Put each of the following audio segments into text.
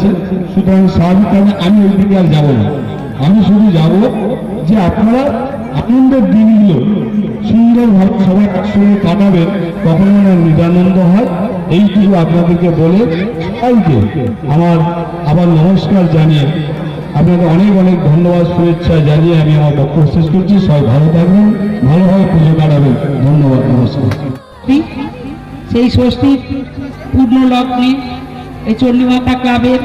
বলেছে, সুতরাং স্বাভাবিকভাবে আমি ওই দিকে আর যাবো না। আমি শুধু যাব যে আপনারা আনন্দের দিনগুলো সুন্দরভাবে সবাই একসঙ্গে কাটাবেন, কখনো যেন নিরানন্দ হয়, এইটুকু আপনাদেরকে বলে সবাইকে আমার আবার নমস্কার জানিয়ে আপনাকে অনেক অনেক ধন্যবাদ শুভেচ্ছা জানিয়ে আমি আমার বক্তব্য শেষ করছি। সবাই ভালো থাকবেন, ভালোভাবে পুজো কাটাবেন। ধন্যবাদ, নমস্কার। সেই ষষ্ঠীর পূর্ণ লগ্নে এই চণ্ডীমাতা ক্লাবের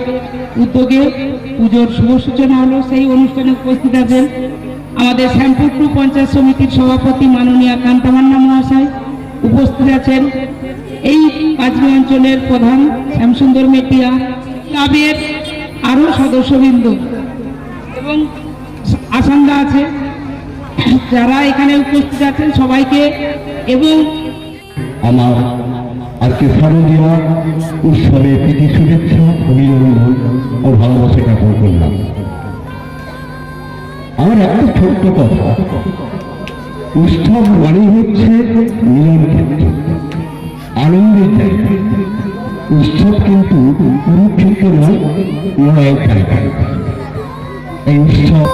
উদ্যোগে পুজোর শুভ সূচনা হলো। সেই অনুষ্ঠানে উপস্থিত আছেন আমাদের শ্যামপুর টু পঞ্চায়েত সমিতির সভাপতি মাননীয় কান্তামান্না মহাশয়, উপস্থিত আছেন এই পাঁচটি অঞ্চলের প্রধান শ্যামসুন্দর মেটিয়া, ক্লাবের আরও সদস্যবৃন্দ এবং আসান্দা আছে, যারা এখানে উপস্থিত আছেন সবাইকে এবং আমার আজকে শারদীয়া উৎসবে প্রীতি শুভেচ্ছা, অভিনন্দন ও ভালোবাসা জ্ঞাপন করলাম। আমার একটা ছোট্ট কথা, উৎসব মানে হচ্ছে মিলন ক্ষেত্র, আনন্দের জায়গা। উৎসব কিন্তু কুরুক্ষেত্র নয়, লড়াইয়ের জায়গা। এই উৎসব